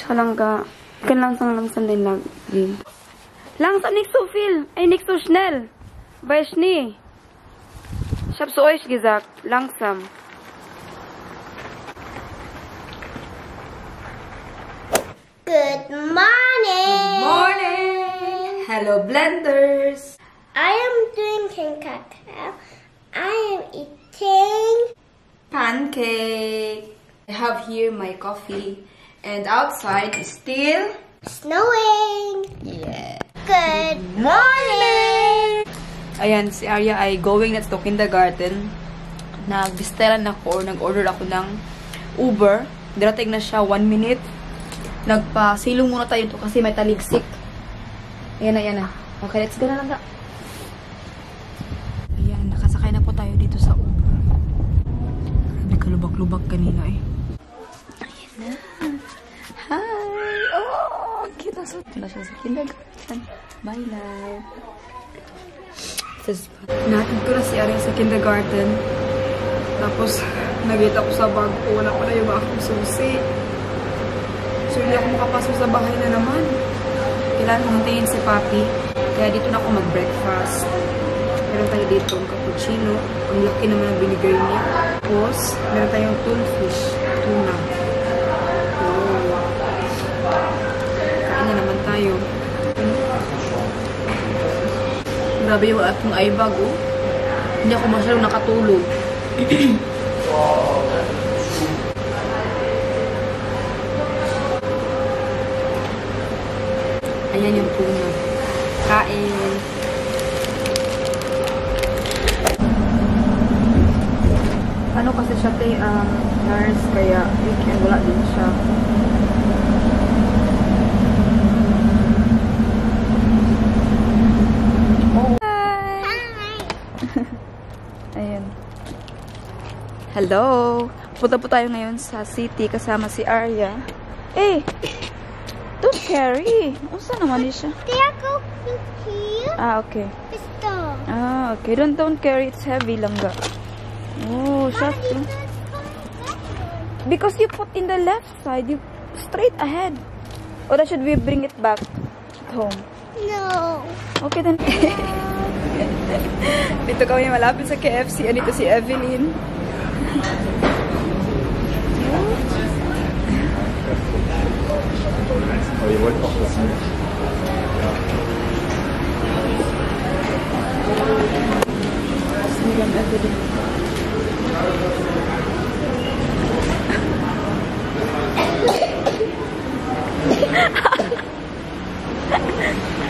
Tsaka langka. Ikan langsam din lagi. Langsam nicht so viel. Ey, nicht so schnell. Weiß nie. Ich hab's euch gesagt. Langsam. Good morning. Good morning. Hello, blenders. I am drinking cacao. I am eating Pancake. I have here my coffee. And outside is still snowing. yeah. Good morning. Ayan, si Arya ay going na to kindergarten. Nag-bisteran ako or nag-order ako ng Uber. Darating na siya 1 minute. Nagpa-silong muna tayo to kasi may taligsik. Ayan na. Okay, let's go na lang. Ayan, nakasakay na po tayo dito sa Uber. Grabe kalubak-lubak kanina eh. Ayan na. Hi! Oh, cute na siya sa kindergarten. Bye now. Natin ko na si Arya sa kindergarten. Tapos, nagita ko sa bag ko. Wala ko na yung aking susi. So, hindi ako makapasok sa bahay na naman. Kailangan kong hintayin si Papi. Kaya dito na ako mag-breakfast. Meron tayo dito ang cappuccino. Ang laki naman ang binigay niya. Tapos, meron tayong tuna. Oh. Kain na naman tayo. Grabe yung aking eye bag, oh. Hindi ako masyadong nakatulog. Ayan yung tuna. Kain. Ano kasi siya nurse, kaya weekend wala din siya. Ayan. Hello! Punta po tayo ngayon sa city kasama si Arya. Eh! Don't carry! Unsa naman siya? There go here. Ah, okay. Ito. Ah, okay. Don't carry. It's heavy lang ga. Oh, shut up. Because you put in the left side. You straight ahead. Or should we bring it back at home? No. Okay then. Dito kami malapit sa KFC. Andito si Evelyn. Oh, je wordt nog gezien. Sinigang Evelyn.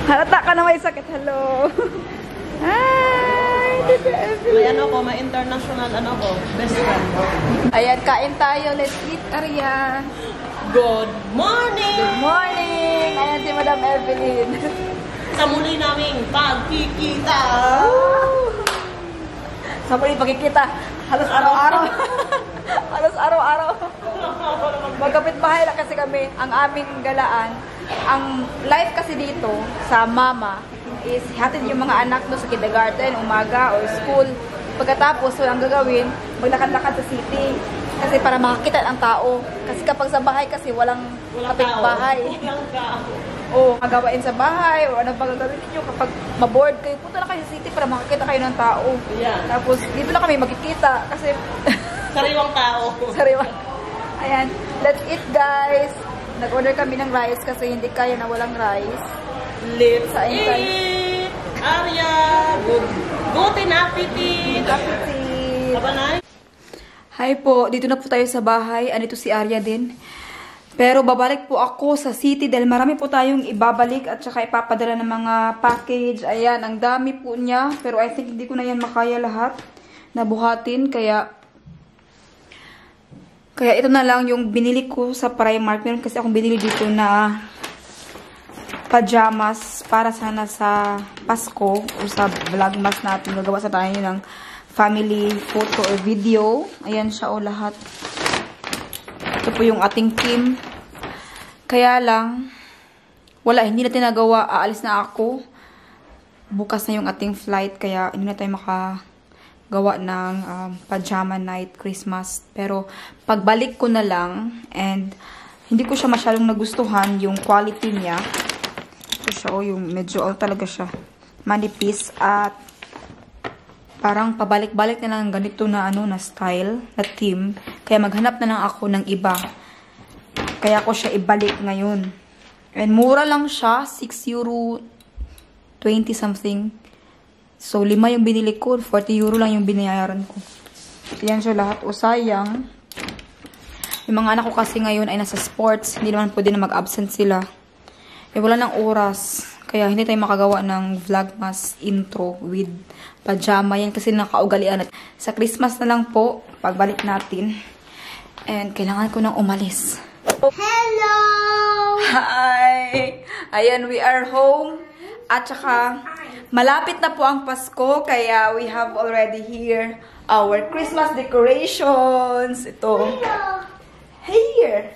Halata ka na may sakit. Hello. Hi! Dito Evelyn. May may international best friend. Ayan, kain tayo. Let's eat, Arya. Good morning! Good morning! Ayan si Madam Evelyn. Sa muli naming pagkikita! Sa muli pagkikita. Halos araw-araw. Halos araw-araw. Magkapit-bahay lang kasi kami. Ang aming galaan. Ang life kasi dito sa mama is hatid yung mga anak no sa kindergarten, umaga or school. Pagkatapos, walang gagawin, maglakad-lakad sa city. Kasi para makakita ang tao. Kasi kapag sa bahay kasi walang kapit-bahay. O, magawain sa bahay, o ano ba gagawin ninyo kapag maboard kayo, punta na kayo sa city para makakita kayo ng tao. Yeah. Tapos, dito na kami magkikita kasi Sariwang tao. sariwa. Ayan, let's eat guys. Nag-order kami ng rice kasi hindi kaya na walang rice. Let's Sa inside. eat! Arya! Guten appetit! Appetit! Kabanay? Hi po, dito na po tayo sa bahay. Andito si Arya din. Pero babalik po ako sa city dahil marami po tayong ibabalik at saka ipapadala ng mga package. Ayan, ang dami po niya. Pero I think hindi ko na yan makaya lahat na buhatin. Kaya ito na lang yung binili ko sa Primark. Meron kasi akong binili dito na pajamas para sana sa Pasko o sa vlogmas natin. Gagawa sa tayo ng family photo or video. Ayan siya o lahat. Ito po yung ating team. Kaya lang, wala, hindi natin nagawa. Aalis na ako. Bukas na yung ating flight. Kaya hindi na tayo makagawa ng pajama night Christmas. Pero pagbalik ko na lang and Hindi ko siya masyadong nagustuhan yung quality niya. Ito siya, oh, yung medyo, talaga siya. Manipis at parang pabalik-balik na lang ganito na, na style, na theme. Kaya maghanap na lang ako ng iba. Kaya ko siya ibalik ngayon. And mura lang siya, 6 euro, 20 something. So, 5 yung binili ko, 40 euro lang yung binayaran ko. Yan siya lahat. O, sayang. Yung mga anak ko kasi ngayon ay nasa sports. Hindi naman pwede na mag-absent sila. Eh, wala ng oras. Kaya hindi tayo makagawa ng vlogmas intro with pajama. Yan kasi nakaugalian. Sa Christmas na lang po, pagbalik natin. And kailangan ko nang umalis. Hello! Hi! Ayan, we are home. At saka, malapit na po ang Pasko. Kaya we have already here our Christmas decorations. Ito. Here.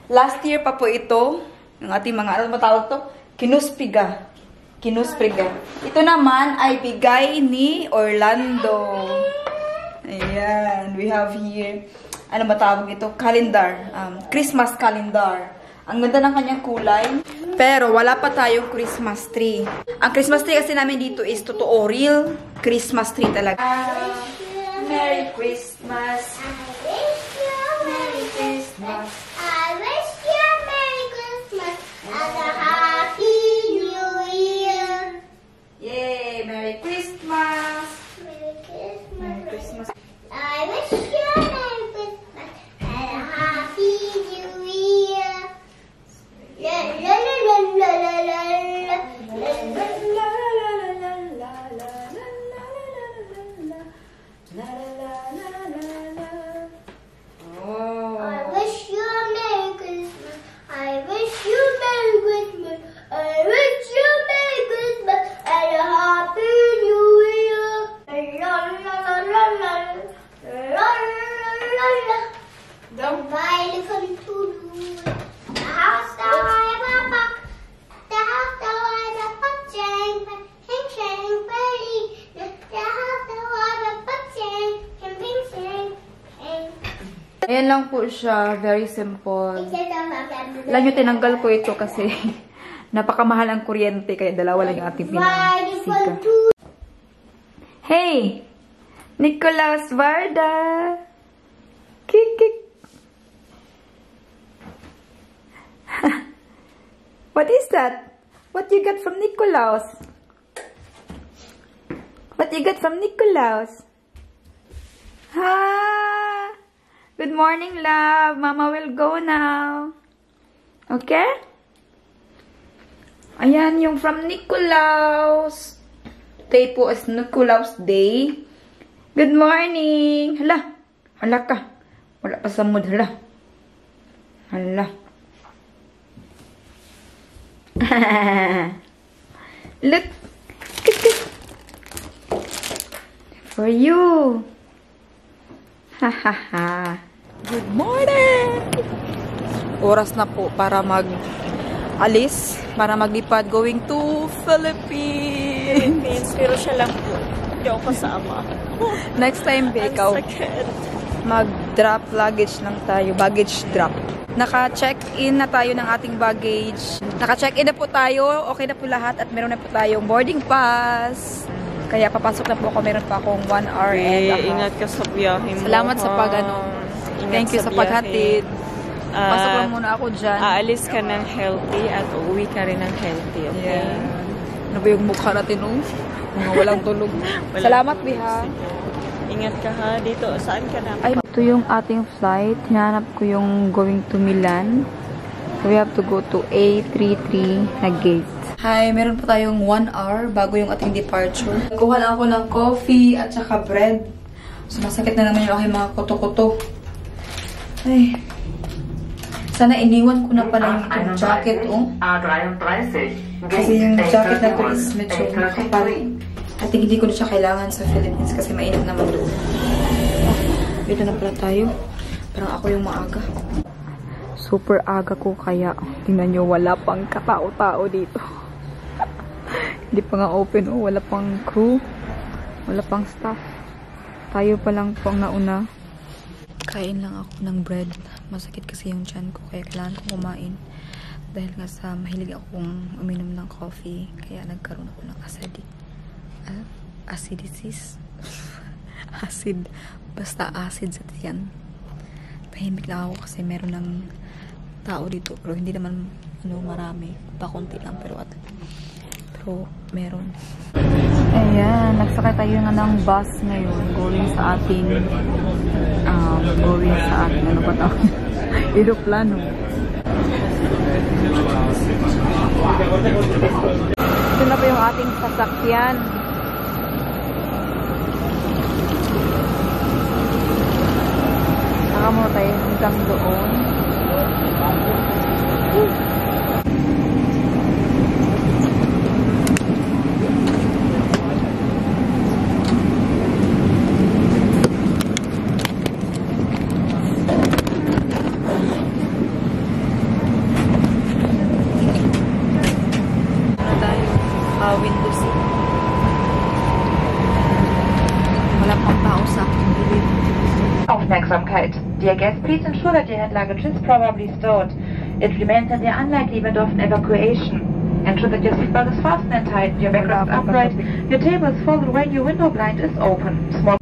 Last year pa po ito. Ng ating mga, ano matawag to? Kinuspiga. Kinuspiga. Ito naman ay bigay ni Orlando. Ayan. We have here, ano matawag ito? Calendar. Christmas calendar. Ang ganda ng kanyang kulay. Pero wala pa tayong Christmas tree. Ang Christmas tree kasi namin dito is totoo, real Christmas tree talaga. Merry Christmas. Merry Christmas. I wish you a Merry Christmas and a Happy New Year. Yay! Merry Christmas! Merry Christmas. Merry Christmas. I wish you a Merry Christmas and a Happy New Year. La la la la la la la I wish you a Merry Christmas. I wish you a Merry Christmas. I wish you a Merry Christmas and a Happy New Year. La la la la la la la la. Goodbye, little Tulu. The house that I have a buck. The house that I have a buck. Chang, chang, chang, buddy. The house that I have a buck. Chang, chang, chang, chang. Ayan lang po siya. Very simple. Alam nyo, tinanggal ko ito kasi napakamahal ang kuryente. Kaya dalawa lang yung ating pinasika. Hey! Nicolaus Varda! Kik! What is that? What you got from Nicolaus? What you got from Nicolaus? Ha! Good morning, love. Mama will go now. Okay? Ayan, yung from Nicolaus. Today po is Nicolaus Day. Good morning. Hala. Hala ka. Wala pa sa mood. Hala. Hala. Look. For you. Hahaha. Good morning! Oras na po para mag-alis, para maglipad going to Philippines. Pero siya lang po. Hindi ako kasama. Next time, ikaw. Mag-drop luggage lang tayo. Baggage drop. Naka-check-in na tayo ng ating baggage. Naka-check-in na po tayo. Okay na po lahat. At meron na po tayong boarding pass. Kaya papasok na po ako. Meron pa akong 1 hour and a half. Ingat ka sa biyahe mo. Salamat sa Thank you sa paghatid. Pasok lang muna ako dyan. Aalis ka ng healthy at uuwi ka rin ng healthy, okay? Yeah. Ano ba yung mukha natin, oh? Mga walang tulog. Salamat, Biha. Ingat ka ha. Dito, saan ka na? Ay, ito yung ating flight. Hinanap ko yung going to Milan. So, we have to go to A33 na gate. Hi, meron po tayong 1 hour bago yung ating departure. Kuha lang ako ng coffee at saka bread. So, masakit na naman yung aking mga kuto-kuto. Ay. Sana iniwan ko na pala yung jacket, oh. Kasi yung jacket na to is medyo makapal. At hindi ko na siya kailangan sa Philippines kasi mainit naman doon. Dito na pala tayo. Parang ako yung maaga. Super aga ko kaya. Tingnan nyo, wala pang katao-tao dito. Hindi pa nga open, oh. Wala pang crew. Wala pang staff. Tayo pa lang po ang nauna. Kain lang ako ng bread. Masakit kasi yung tiyan ko, kaya kailangan ko kumain. Dahil nga sa mahilig akong uminom ng coffee, kaya nagkaroon ako ng aciditis. Basta acid sa tiyan. Tahimik lang ako kasi meron ng tao dito, pero hindi naman marami, pakunti lang, pero meron. Ayan, nagsakay tayo nga ng bus ngayon going sa ating ano ba tawag? Aeroplano. Ito na po yung ating sasakyan. Saka muna tayo hanggang doon. Window seat. Wala pang tao sa akin. Aufmerksamkeit. Dear guests, please ensure that your hand luggage is properly stored. It remains in the unlikely event of an evacuation. Ensure that your seatbelt is fastened and tight, your backrest upright, your table is folded when your window blind is open. Small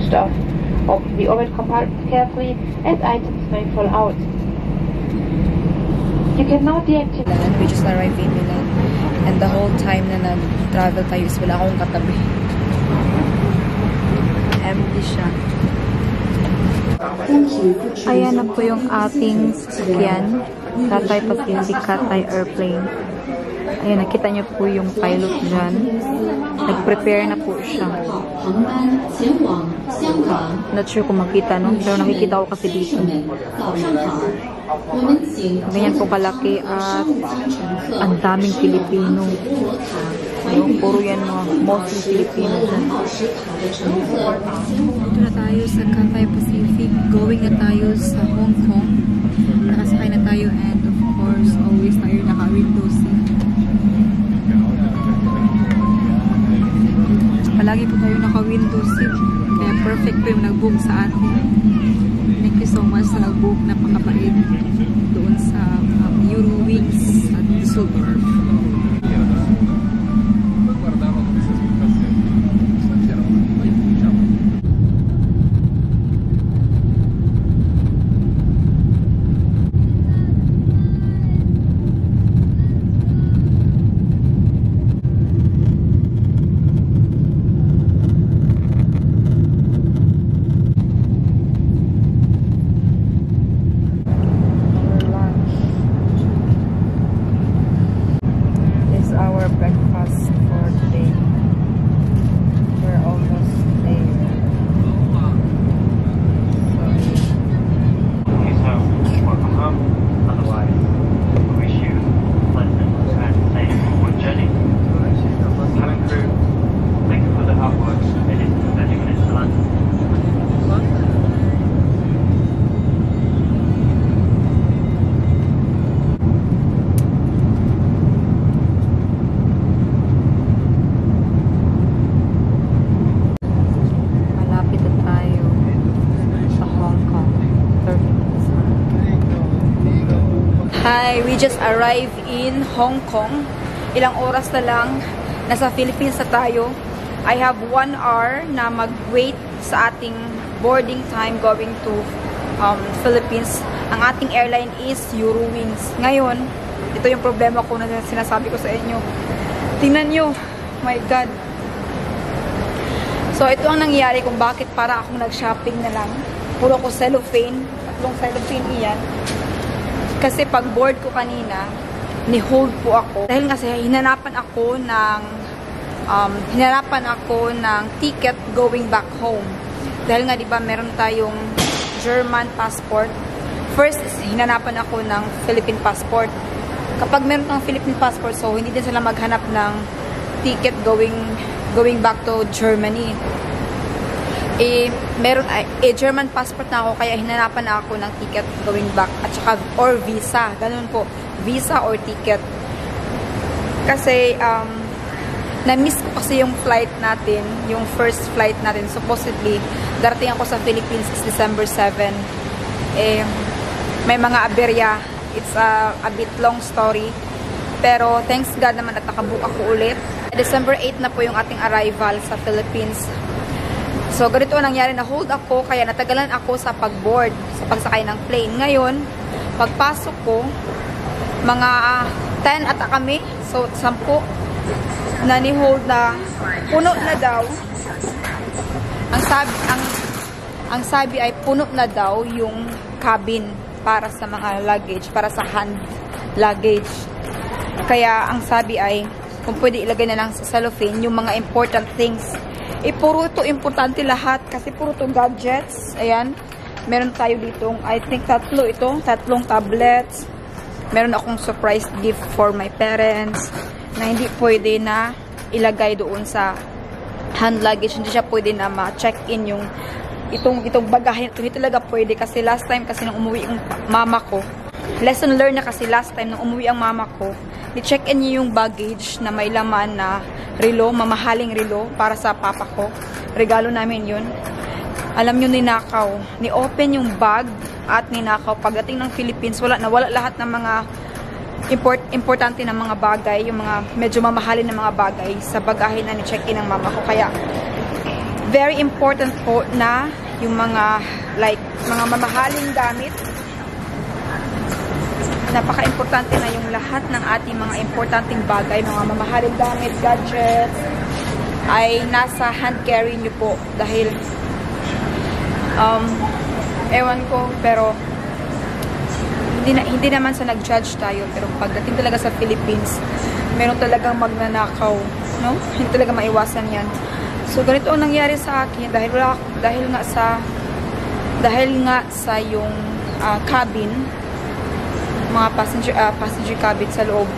off. Open the overhead compartments carefully as items may fall out. You can now deactivate. We just arrived in Milan. And the whole time na nag-travel tayo is wala akong katabi. Empty siya. Ayan na po yung ating sasakyan. Cathay Pacific, Cathay Airplane. Ayan, nakita niyo po yung pilot dyan. Nag-prepare na po siya. Not sure kung makita, no? Pero nakikita ko kasi dito. Ganyan po kalaki at ang daming Pilipino. No? Puro yan mga mostly Filipino. Dito na tayo sa Cathay Pacific. Going na tayo sa Hong Kong. Nakasakay na tayo and of course, always tayo naka-window seat. Palagi po tayo naka-window seat. Kaya perfect po yung nag-book sa atin. Thank you so much sa nag-book. Napakabait doon sa Eurowings at Düsseldorf. Breakfast for today. We're almost there. He's home. Welcome home. Otherwise, we wish you a pleasant and safe forward journey. Cabin crew, thank you for the hard work. It is 30 minutes to London. Hi, we just arrived in Hong Kong. Ilang oras na lang, nasa Philippines na tayo. I have 1 hour na mag-wait sa ating boarding time going to Philippines. Ang ating airline is Eurowings. Ngayon, ito yung problema ko na sinasabi ko sa inyo. Tingnan nyo, my God. So, ito ang nangyayari kung bakit para akong nag-shopping na lang. Puro ko cellophane, 3 cellophane iyan. Kasi pag board ko kanina, ni-hold po ako. Dahil kasi hinanapan ako ng hinarapan ako ng ticket going back home. Dahil nga, di ba, meron tayong German passport. First, hinanapan ako ng Philippine passport. Kapag meron kang Philippine passport, so hindi din sila maghanap ng ticket going back to Germany. Meron German passport na ako, kaya hinanapan na ako ng ticket going back at saka or visa. Ganun po, visa or ticket. Kasi na-miss ko kasi yung flight natin, yung first flight natin. Supposedly, darating ako sa Philippines December 7. May mga aberya. It's a bit long story. Pero thanks God naman at nakabook ako ulit. December 8 na po yung ating arrival sa Philippines. So, ganito ang nangyari, na hold ako, kaya natagalan ako sa pag-board, sa pagsakay ng plane. Ngayon, pagpasok ko, mga 10 ata kami, so 10, na ni-hold na puno na daw. Ang sabi ay puno na daw yung cabin para sa mga luggage, para sa hand luggage. Kaya ang sabi ay, kung pwede ilagay na lang sa cellophane yung mga important things. Puro ito importante lahat kasi puro ito gadgets. Ayan. Meron tayo dito, I think tatlong tablets. Meron akong surprise gift for my parents na hindi pwede na ilagay doon sa hand luggage. Hindi siya pwede na ma-check-in yung itong bagahe. Ito hindi talaga pwede kasi last time kasi nung umuwi ang mama ko, lesson learned na kasi last time nung umuwi ang mama ko, i-check-in niyo yung baggage na may laman na relo, mamahaling relo para sa papa ko. Regalo namin yun. Alam nyo, ninakaw. Ni-open yung bag at ninakaw. Pagdating ng Philippines, wala lahat ng mga importante na mga bagay, yung mga medyo mamahalin na mga bagay sa bagahe na ni-check-in ng mama ko. Kaya, very important po na yung mga, mga mamahaling gamit. Napaka-importante na yung lahat ng ating mga importanteng bagay, mga mamahaling gamit, gadgets, ay nasa hand carry nyo po. Dahil, ewan ko, pero hindi naman sa nag-judge tayo. Pero pagdating talaga sa Philippines, meron talagang magnanakaw. No? Hindi talaga maiwasan yan. So, ganito ang nangyari sa akin dahil nga sa yung cabin, mga passenger cabin sa loob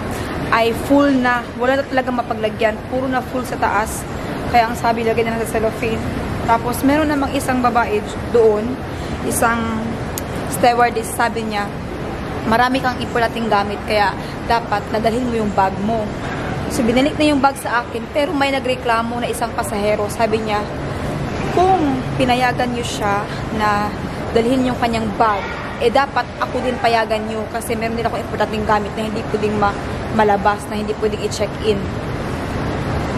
ay full na, wala na talaga mapaglagyan, puro na full sa taas. Kaya ang sabi, lagay na sa cellophane. Tapos meron namang isang babae doon, isang stewardess, sabi niya, marami kang importanteng gamit, kaya dapat nadalhin mo yung bag mo. So binalik na yung bag sa akin, pero may nagreklamo na isang pasahero. Sabi niya, kung pinayagan niyo siya na dalhin yung kanyang bag, dapat ako din payagan nyo kasi meron din ako importanteng gamit na hindi pwedeng malabas, na hindi pwedeng i-check-in.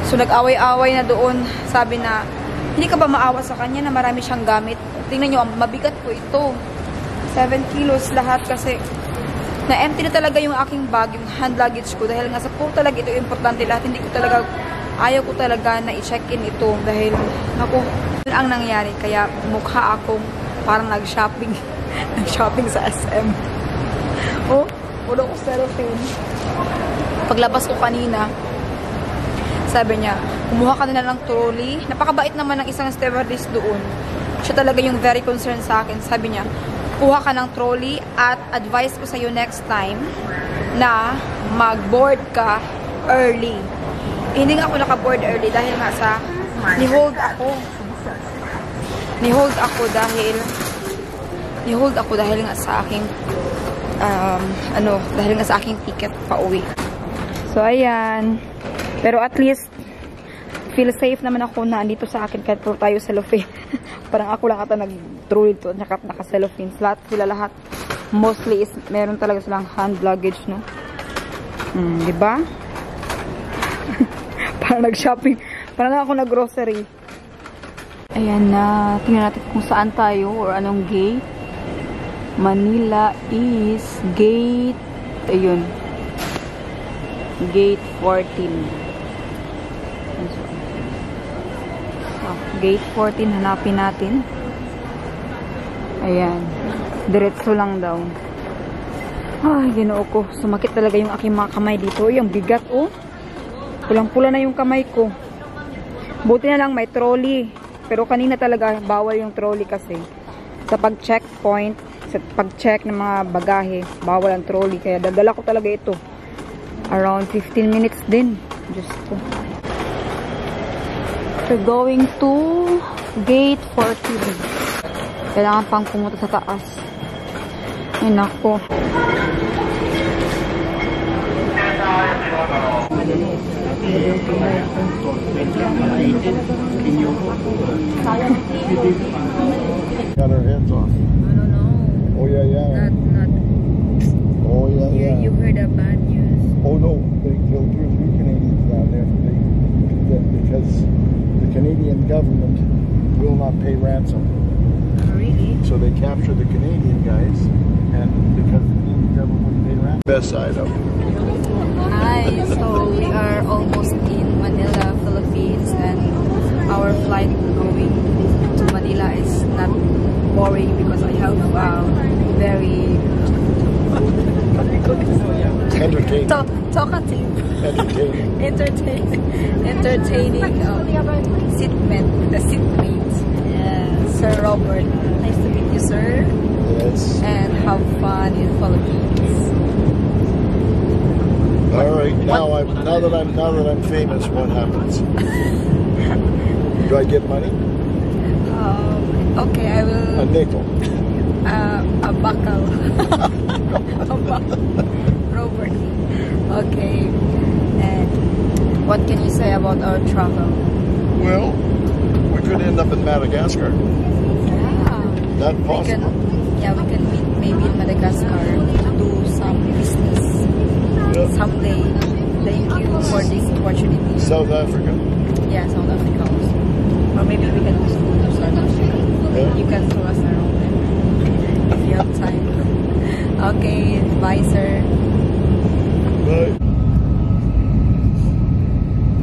So, nag-away-away na doon. Sabi na, hindi ka ba maawa sa kanya na marami siyang gamit? Tingnan nyo, mabigat po ito. 7 kilos lahat kasi na-empty na talaga yung aking bag, yung hand luggage ko. Dahil nga sa po talaga ito importante lahat. Hindi ko talaga, ayaw ko talaga na i-check-in ito dahil, naku, ang nangyari. Kaya mukha akong parang nag-shopping. Nag-shopping sa SM. Oh, wala ko cellophane. Paglabas ko kanina, sabi niya, kumuha ka na ng trolley. Napakabait naman ng isang stewardess doon. Siya talaga yung very concerned sa akin. Sabi niya, kuha ka ng trolley at advice ko sa'yo next time na mag-board ka early. Hindi nga ako naka-board early dahil nga sa ni-hold ako. Ni-hold ako dahil nga sa aking dahil nga sa aking ticket pa-uwi. So ayan. Pero at least feel safe naman ako na andito sa akin kahit puro tayo cellophane. Parang ako lang ata nag-trolley to, naka-cellophane. Lahat mostly is meron talaga silang hand luggage, no? Di ba? Parang nag-shopping. Parang ako nag-grocery. Ayan na. Tingnan natin kung saan tayo or anong gate. Manila is gate, ayun, gate 14. Gate 14, hanapin natin. Ayan, diretso lang daw. Ay, ginoo ko, sumakit talaga yung aking mga kamay dito. Yung bigat, oh. Pulang-pula na yung kamay ko. Buti na lang may trolley. Pero kanina talaga bawal yung trolley kasi. Sa pag-checkpoint, sa pag-check ng mga bagahe, bawal ang trolley. Kaya dadala ko talaga ito. Around 15 minutes din. Diyos ko. We're going to gate 43. Kailangan pang pumunta sa taas. Ay, nako. Got our heads off. I don't know. Oh yeah, yeah. Not. Oh yeah, yeah. You heard the bad news. Oh no, they killed 2 or 3 Canadians down there. Because the Canadian government will not pay ransom. Really? So they captured the Canadian guys, and because the Canadian government wouldn't pay ransom. Best side of it. Hi, so we are almost in Manila, Philippines, and our flight going to Manila is not boring because I have very Entertaining. talkative, Entertaining. entertaining seatmates. Sir Robert, nice to meet you, sir, Yes. and have fun in Philippines. All right. Now that I'm famous, what happens? Do I get money? Okay, I will. A nickel. A buckle. A buckle. Robert. Okay. And what can you say about our travel? Well, we could end up in Madagascar. Yeah. That possible? We can meet maybe in Madagascar to do some business someday. Thank you for this opportunity. South Africa. Yeah, South Africa also. Or maybe we can also go to South Africa. Yeah. You can throw us around there if you have time. Okay, bye, sir. Bye.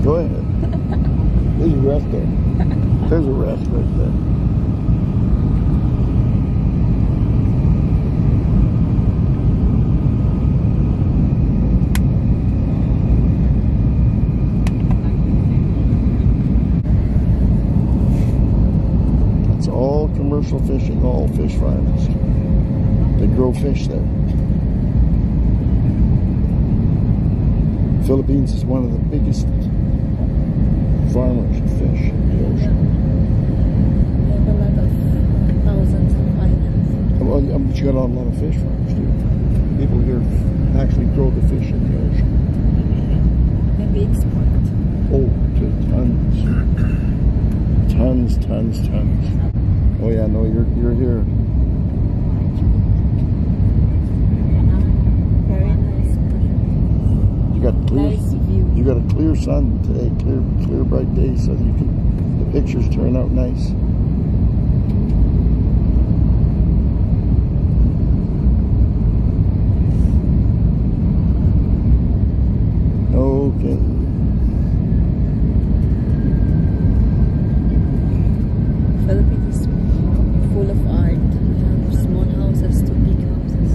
Go ahead. There's a rest there. There's a rest right there. It's all commercial fishing, all fish farms. They grow fish there. Philippines is one of the biggest farmers of fish in the ocean. We have a lot of thousands of islands. Well, but you got a lot of fish farms too. People here actually grow the fish in the ocean. Maybe export. Oh, to tons. Oh yeah, no, you're here. Very nice. You got clear. Nice view. You got a clear sun today, clear bright day, so you can the pictures turn out nice. Okay. Philippines is full of art. We have small houses to big houses.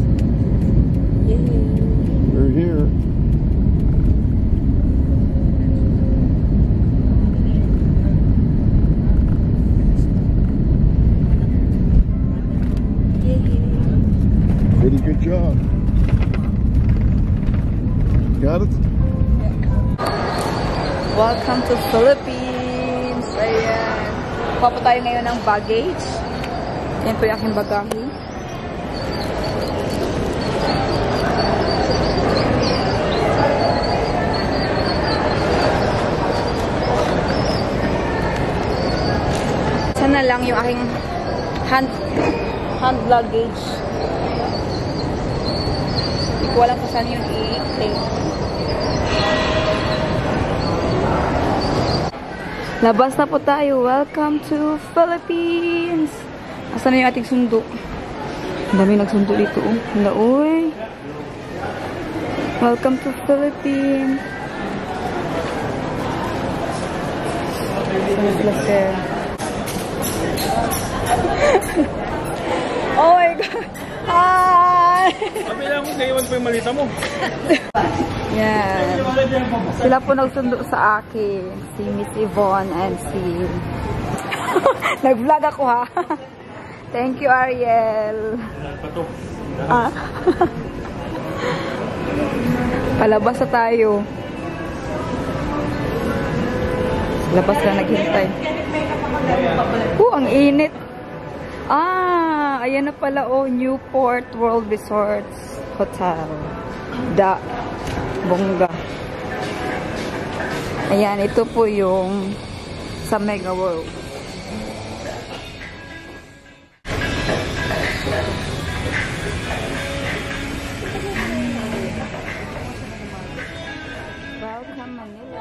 Yay! We're here. Pretty good job. Got it? Welcome to Philippines! Ayan. Kuha po tayo ngayon ng baggage. Yan po yung aking bagahe. Sana lang yung aking hand luggage. Hindi ko alam kung saan yung i-take. Labas na po tayo. Welcome to Philippines! Asan na yung ating sundo? Ang daming nagsundo dito. Hala, uy! Welcome to Philippines! Sir. Oh my God! Hi! Kapila mo, naiwan po yung malita mo. Yan. Sila po nagsundo sa akin. Si Miss Yvonne and si... Nag-vlog ako ha. Thank you, Ariel. Ah. Palabas na tayo. Labas na naghintay. Ang init. Ah, ayan na pala Newport World Resorts Hotel. Bongga. Ayan, ito po yung sa Mega World. Welcome Manila.